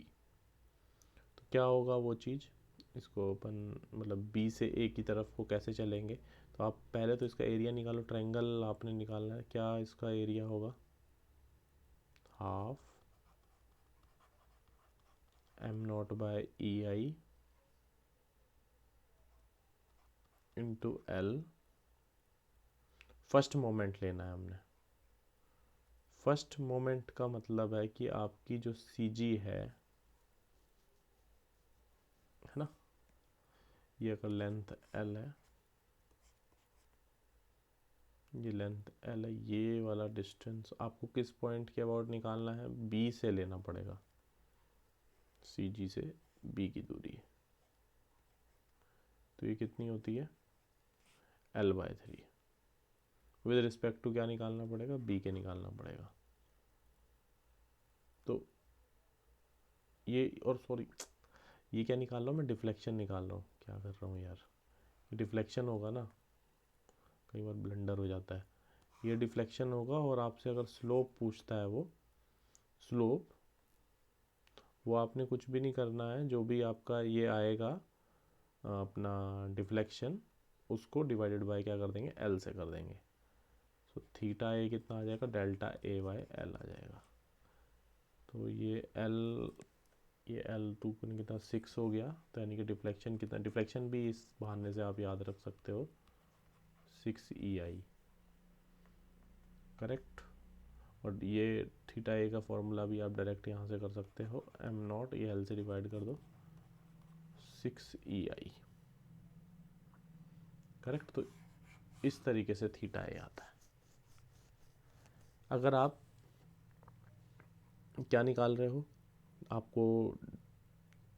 तो क्या होगा वो चीज़, इसको अपन मतलब बी से ए की तरफ को कैसे चलेंगे। तो आप पहले तो इसका एरिया निकालो, ट्रायंगल आपने निकालना है, क्या इसका एरिया होगा, half M naught by E I into L. First moment लेना है हमने। फर्स्ट मोमेंट का मतलब है कि आपकी जो सी जी है ना, ये अगर लेंथ एल है, ये लेंथ एल है, ये वाला डिस्टेंस आपको किस पॉइंट के अबाउट निकालना है, बी से लेना पड़ेगा, सी जी से बी की दूरी। तो ये कितनी होती है, L by 3। With respect to क्या निकालना पड़ेगा, बी के निकालना पड़ेगा। तो ये, और सॉरी ये क्या निकाल रहा हूँ मैं, डिफ्लेक्शन निकाल रहा हूँ, क्या कर रहा हूँ यार, डिफ्लेक्शन होगा ना, कई बार ब्लंडर हो जाता है। ये डिफ्लेक्शन होगा, और आपसे अगर स्लोप पूछता है, वो स्लोप, वो आपने कुछ भी नहीं करना है, जो भी आपका ये आएगा अपना डिफ्लेक्शन, उसको डिवाइडेड बाय क्या कर देंगे, एल से कर देंगे। तो थीटा ए कितना आ जाएगा, डेल्टा ए बाय एल आ जाएगा। तो ये एल टू कितना 6 हो गया, तो यानी कि डिफ्लेक्शन कितना, डिफ्लेक्शन भी इस बहाने से आप याद रख सकते हो, 6 ई आई, करेक्ट। और ये थीटा ए का फॉर्मूला भी आप डायरेक्ट यहाँ से कर सकते हो, एम नॉट ये एल से डिवाइड कर दो, 6 ई आई, करेक्ट। तो इस तरीके से थीटा ए आता है। अगर आप क्या निकाल रहे हो, आपको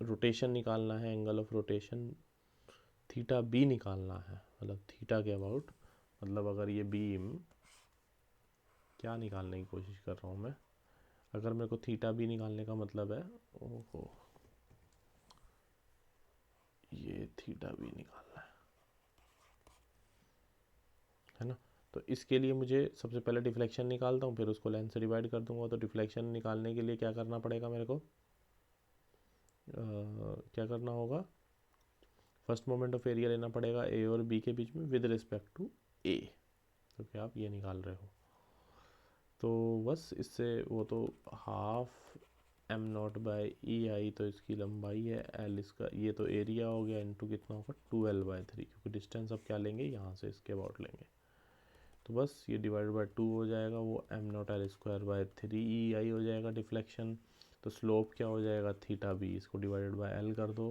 रोटेशन निकालना है, angle of rotation theta B निकालना है, मतलब थीटा के अबाउट, मतलब अगर ये बीम, क्या निकालने की कोशिश कर रहा हूँ मैं, अगर मेरे को थीटा बी निकालने का मतलब है, ओहो, ये थीटा बी निकालना है ना। तो इसके लिए मुझे सबसे पहले डिफ्लेक्शन निकालता हूँ, फिर उसको लेंथ से डिवाइड कर दूंगा। तो डिफ्लेक्शन निकालने के लिए क्या करना पड़ेगा मेरे को, क्या करना होगा, फर्स्ट मोमेंट ऑफ एरिया लेना पड़ेगा ए और बी के बीच में विद रिस्पेक्ट टू ए। तो क्या आप ये निकाल रहे हो, तो बस इससे वो तो half M not by E आई, तो इसकी लंबाई है एल, इसका ये तो एरिया हो गया, इनटू कितना होगा 2l/3, क्योंकि डिस्टेंस अब क्या लेंगे यहाँ से इसके अबाउट लेंगे। तो बस ये डिवाइड बाई 2 हो जाएगा, वो M naught L square by 3 ई आई हो जाएगा डिफ्लेक्शन। तो स्लोप क्या हो जाएगा थीटा बी, इसको डिवाइडेड बाई एल कर दो,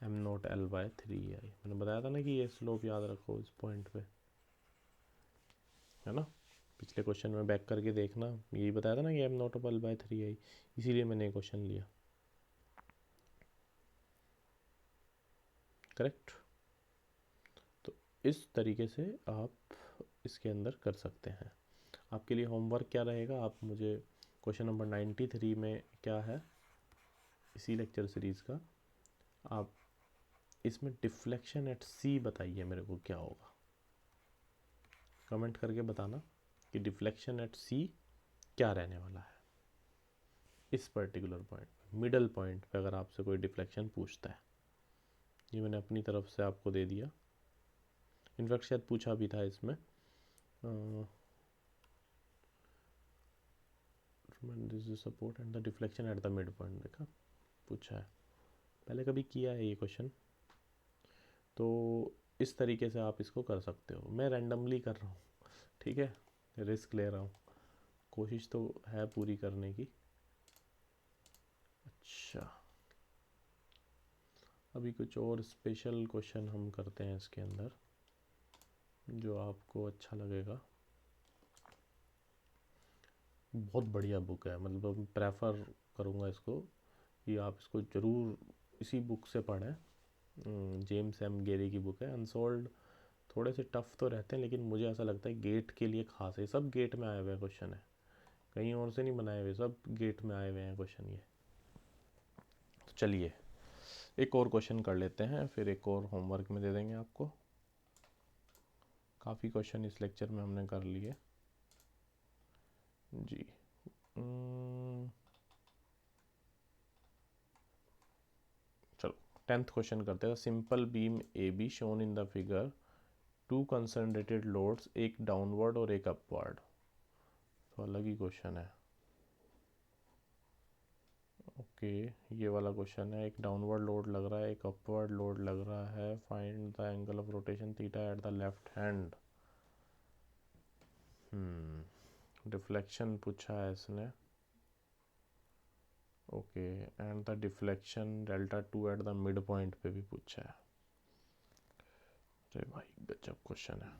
एम नॉट एल बाई 3 आई। मैंने बताया था ना कि ये स्लोप याद रखो इस पॉइंट पे, है ना। पिछले क्वेश्चन में बैक करके देखना, यही बताया था ना कि एम नॉट एल बाई 3 आई, इसीलिए मैंने क्वेश्चन लिया। करेक्ट। तो इस तरीके से आप इसके अंदर कर सकते हैं। आपके लिए होमवर्क क्या रहेगा, आप मुझे क्वेश्चन नंबर 93 में क्या है इसी लेक्चर सीरीज़ का, आप इसमें डिफ्लेक्शन एट सी बताइए मेरे को क्या होगा। कमेंट करके बताना कि डिफ्लेक्शन एट सी क्या रहने वाला है इस पर्टिकुलर पॉइंट, मिडल पॉइंट पे अगर आपसे कोई डिफ्लेक्शन पूछता है। ये मैंने अपनी तरफ से आपको दे दिया, इनफैक्ट शायद पूछा भी था इसमें, this is support and the deflection at the mid point, देखा पूछा है, पहले कभी किया है ये क्वेश्चन। तो इस तरीके से आप इसको कर सकते हो। मैं रैंडमली कर रहा हूँ, ठीक है, रिस्क ले रहा हूँ, कोशिश तो है पूरी करने की। अच्छा, अभी कुछ और स्पेशल क्वेश्चन हम करते हैं इसके अंदर जो आपको अच्छा लगेगा। बहुत बढ़िया बुक है, मतलब प्रेफर करूँगा इसको कि आप इसको ज़रूर इसी बुक से पढ़ें। जेम्स एम गेरी की बुक है अनसोल्ड। थोड़े से टफ तो रहते हैं, लेकिन मुझे ऐसा लगता है गेट के लिए खास है, सब गेट में आए हुए क्वेश्चन है, कहीं और से नहीं बनाए हुए, सब गेट में आए हुए हैं क्वेश्चन ये। तो चलिए एक और क्वेश्चन कर लेते हैं, फिर एक और होमवर्क में दे देंगे आपको। काफ़ी क्वेश्चन इस लेक्चर में हमने कर लिए जी। चलो 10th क्वेश्चन करते हैं। Simple beam A be shown in the figure, 2 concentrated loads, एक डाउनवर्ड और एक अपवर्ड। तो अलग ही क्वेश्चन है। ओके, ये वाला क्वेश्चन है, एक डाउनवर्ड लोड लग रहा है, एक अपवर्ड लोड लग रहा है, find the angle of rotation theta at the left hand. Deflection पूछा है इसने, okay, and the deflection delta 2 eight the mid point पे भी पूछा है। अरे भाई गजब क्वेश्चन है।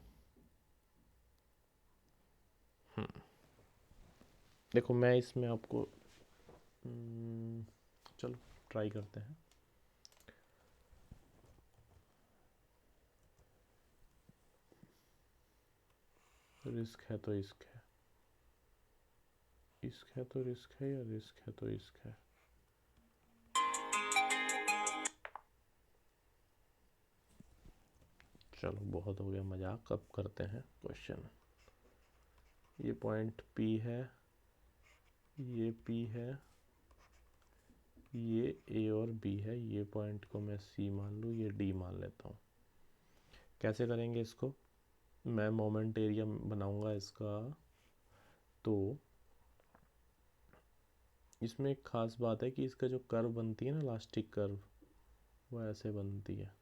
देखो मैं इसमें आपको चलो ट्राई करते हैं। रिस्क है तो इश्क है, इश्क है तो रिस्क है, या रिस्क है तो इश्क है। चलो बहुत हो गया मजाक, अब करते हैं क्वेश्चन। ये पॉइंट पी है, ये पी है, ये ए और बी है, ये पॉइंट को मैं सी मान लूँ, ये डी मान लेता हूँ। कैसे करेंगे इसको, मैं मोमेंट एरिया बनाऊंगा इसका। तो इसमें एक ख़ास बात है कि इसका जो कर्व बनती है ना, इलास्टिक कर्व, वो ऐसे बनती है।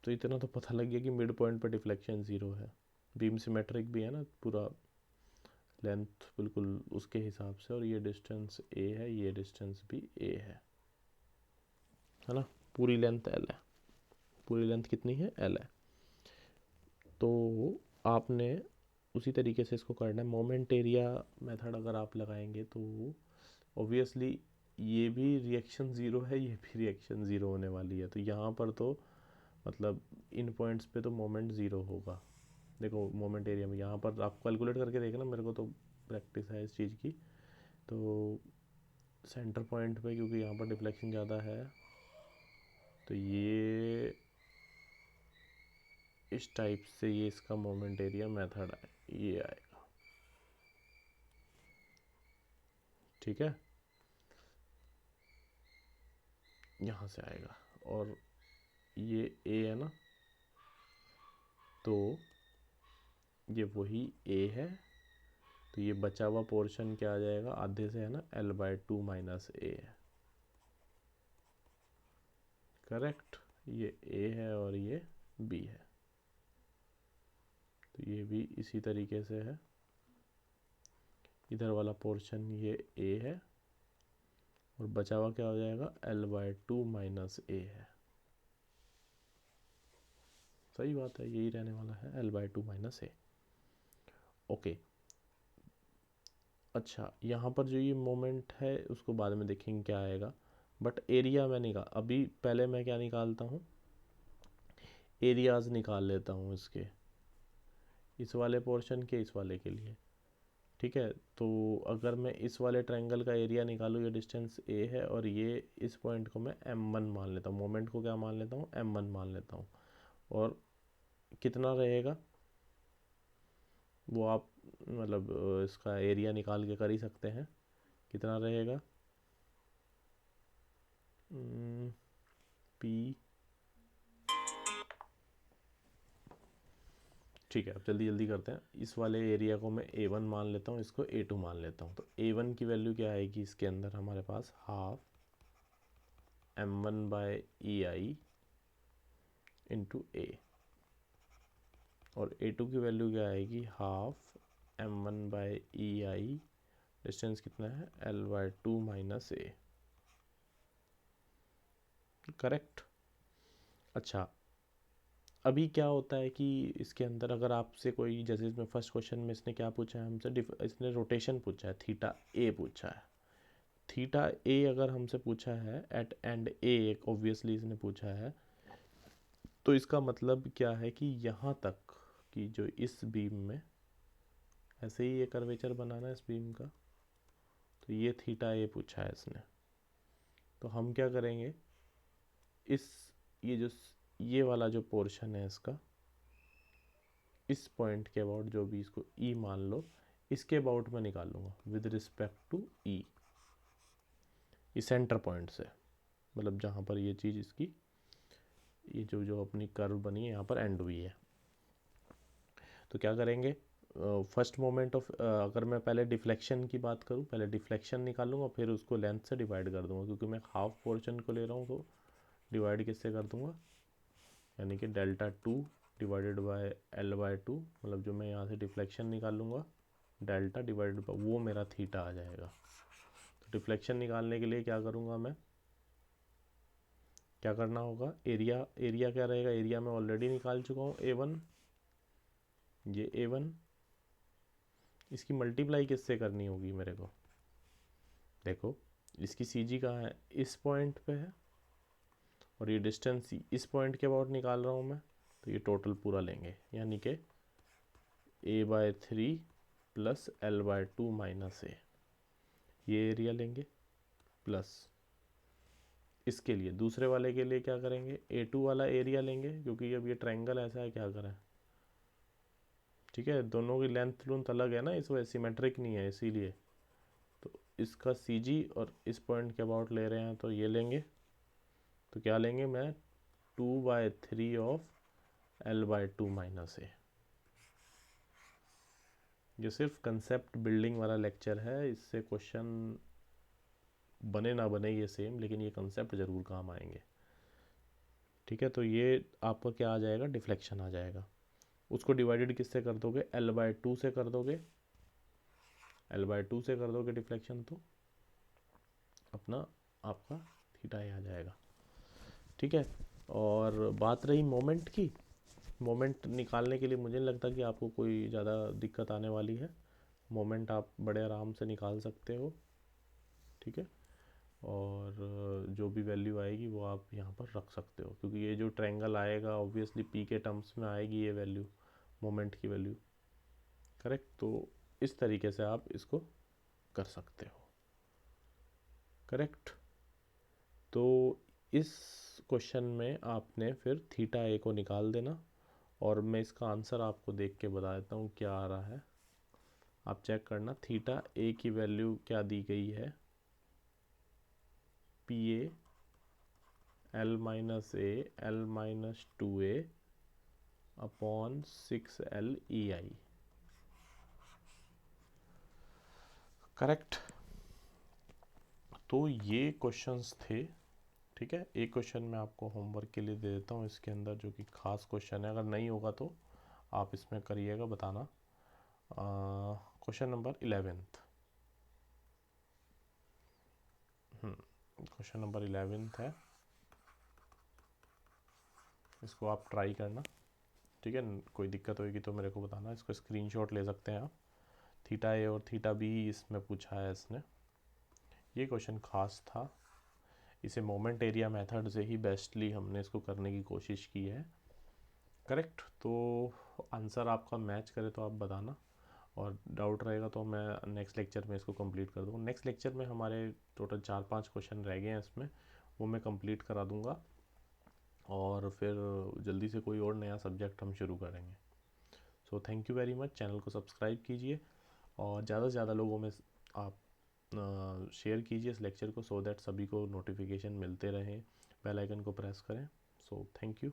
तो इतना तो पता लग गया कि मिड पॉइंट पर डिफ्लेक्शन ज़ीरो है। बीम सिमेट्रिक भी है ना, पूरा लेंथ बिल्कुल उसके हिसाब से, और ये डिस्टेंस ए है, ये डिस्टेंस भी ए है ना, पूरी लेंथ एल है। पूरी लेंथ कितनी है, एल है। तो आपने उसी तरीके से इसको करना है। मोमेंट एरिया मेथड अगर आप लगाएंगे तो ऑब्वियसली ये भी रिएक्शन ज़ीरो है, ये भी रिएक्शन ज़ीरो होने वाली है। तो यहाँ पर तो मतलब इन पॉइंट्स पे तो मोमेंट ज़ीरो होगा। देखो मोमेंट एरिया में यहाँ पर आप कैलकुलेट करके देखना, मेरे को तो प्रैक्टिस है इस चीज़ की। तो सेंटर पॉइंट पे क्योंकि यहाँ पर डिफ्लेक्शन ज़्यादा है, तो ये इस टाइप से ये इसका मोमेंट एरिया मेथड है, ये आएगा। ठीक है, यहाँ से आएगा, और ये ए है ना, तो ये वही ए है, तो ये बचा हुआ पोर्शन क्या आ जाएगा, आधे से है ना, L/2 माइनस ए है। करेक्ट, ये ए है और ये बी है, तो ये भी इसी तरीके से है। इधर वाला पोर्शन ये ए है और बचा हुआ क्या हो जाएगा, L/2 माइनस ए है। सही बात है, यही रहने वाला है, L/2 माइनस ए। ओके, अच्छा यहाँ पर जो ये मोमेंट है उसको बाद में देखेंगे क्या आएगा, बट एरिया मैं निकाल, अभी पहले मैं क्या निकालता हूँ, एरियाज निकाल लेता हूँ इसके, इस वाले पोर्शन के इस वाले के लिए। ठीक है, तो अगर मैं इस वाले ट्रायंगल का एरिया निकालूँ, ये डिस्टेंस ए है और ये इस पॉइंट को मैं m1 मान लेता हूँ, मोमेंट को क्या मान लेता हूँ, m1 मान लेता हूँ, और कितना रहेगा वो आप मतलब इसका एरिया निकाल के कर ही सकते हैं, कितना रहेगा, पी। ठीक है, अब जल्दी जल्दी करते हैं, इस वाले एरिया को मैं A1 मान लेता हूँ, इसको A2 मान लेता हूँ, तो A1 की वैल्यू क्या आएगी इसके अंदर हमारे पास, हाफ m1/ei इंटू ए, और A2 की वैल्यू क्या आएगी, हाफ m1/ei, डिस्टेंस कितना है, L/2 माइनस ए। करेक्ट। अच्छा, अभी क्या होता है कि इसके अंदर अगर आपसे कोई, जैसे इसमें फर्स्ट क्वेश्चन में इसने क्या पूछा है हमसे, इसने रोटेशन पूछा है, थीटा ए पूछा है। थीटा ए अगर हमसे पूछा है एट एंड ए, ऑब्वियसली इसने पूछा है, तो इसका मतलब क्या है कि यहाँ तक कि जो इस बीम में, ऐसे ही ये कर्वेचर बनाना है इस बीम का, तो ये थीटा ए पूछा है इसने, तो हम क्या करेंगे, इस ये जो ये वाला जो पोर्शन है इसका, इस पॉइंट के अबाउट, जो भी इसको ई मान लो, इसके अबाउट मैं निकालूंगा विद रिस्पेक्ट टू ई, ये सेंटर पॉइंट से, मतलब जहाँ पर ये चीज़ इसकी, ये जो जो अपनी कर्व बनी है यहाँ पर एंड हुई है। तो क्या करेंगे, फर्स्ट मोमेंट ऑफ, अगर मैं पहले डिफ्लेक्शन की बात करूँ, पहले डिफ्लेक्शन निकालूंगा, फिर उसको लेंथ से डिवाइड कर दूंगा, क्योंकि मैं हाफ पोर्शन को ले रहा हूँ, तो डिवाइड किससे कर दूंगा, यानी कि Δ2 डिवाइडेड बाय L/2, मतलब जो मैं यहाँ से डिफ्लेक्शन निकालूंगा, डेल्टा डिवाइडेड बाय वो मेरा थीटा आ जाएगा। तो डिफ्लेक्शन निकालने के लिए क्या करूँगा मैं, क्या करना होगा, एरिया, एरिया क्या रहेगा, एरिया मैं ऑलरेडी निकाल चुका हूँ, A1, ये A1, इसकी मल्टीप्लाई किससे करनी होगी मेरे को, देखो इसकी CG कहाँ है, इस पॉइंट पे है, और ये डिस्टेंस इस पॉइंट के अबाउट निकाल रहा हूँ मैं, तो ये टोटल पूरा लेंगे, यानी कि A/3 प्लस L/2 माइनस ए, ये एरिया लेंगे, प्लस इसके लिए दूसरे वाले के लिए क्या करेंगे, A2 वाला एरिया लेंगे, क्योंकि अब ये ट्रायंगल ऐसा है, क्या करें, ठीक है, दोनों की लेंथ लूंथ अलग है ना, इस वजह सिमेट्रिक नहीं है इसीलिए, तो इसका CG और इस पॉइंट के अबाउट ले रहे हैं, तो ये लेंगे, तो क्या लेंगे, मैं 2/3 ऑफ L/2 माइनस ए। ये सिर्फ कंसेप्ट बिल्डिंग वाला लेक्चर है, इससे क्वेश्चन बने ना बने ये सेम, लेकिन ये कंसेप्ट ज़रूर काम आएंगे। ठीक है, तो ये आपका क्या आ जाएगा, डिफ्लेक्शन आ जाएगा, उसको डिवाइडेड किससे कर दोगे, L/2 से कर दोगे, L/2 से कर दोगे डिफ्लेक्शन, तो अपना आपका थीटा आ जाएगा। ठीक है, और बात रही मोमेंट की, मोमेंट निकालने के लिए मुझे नहीं लगता कि आपको कोई ज़्यादा दिक्कत आने वाली है, मोमेंट आप बड़े आराम से निकाल सकते हो। ठीक है, और जो भी वैल्यू आएगी वो आप यहाँ पर रख सकते हो, क्योंकि ये जो ट्रायंगल आएगा ऑब्वियसली पी के टर्म्स में आएगी ये वैल्यू, मोमेंट की वैल्यू। करेक्ट, तो इस तरीके से आप इसको कर सकते हो। करेक्ट, तो इस क्वेश्चन में आपने फिर थीटा ए को निकाल देना, और मैं इसका आंसर आपको देख के बता देता हूँ क्या आ रहा है। आप चेक करना, थीटा ए की वैल्यू क्या दी गई है, P A L minus A L minus 2a upon 6l E I. Correct. तो ये क्वेश्चंस थे। ठीक है, एक क्वेश्चन मैं आपको होमवर्क के लिए दे देता हूँ इसके अंदर, जो कि खास क्वेश्चन है, अगर नहीं होगा तो आप इसमें करिएगा बताना। Question number 11th। Question number 11th है, इसको आप ट्राई करना। ठीक है, कोई दिक्कत होगी तो मेरे को बताना। इसको स्क्रीनशॉट ले सकते हैं आप। थीटा ए और थीटा बी इसमें पूछा है इसने। ये क्वेश्चन खास था, इसे मोमेंट एरिया मेथड से ही बेस्टली हमने इसको करने की कोशिश की है। करेक्ट। तो आंसर आपका मैच करे तो आप बताना, और डाउट रहेगा तो मैं नेक्स्ट लेक्चर में इसको कंप्लीट कर दूँगा। नेक्स्ट लेक्चर में हमारे टोटल 4-5 क्वेश्चन रह गए हैं इसमें, वो मैं कंप्लीट करा दूँगा, और फिर जल्दी से कोई और नया सब्जेक्ट हम शुरू करेंगे। So thank you very much. Channel को सब्सक्राइब कीजिए, और ज़्यादा से ज़्यादा लोगों में आप शेयर कीजिए इस लेक्चर को, सो दैट सभी को नोटिफिकेशन मिलते रहें। बेल आइकन को प्रेस करें। So thank you.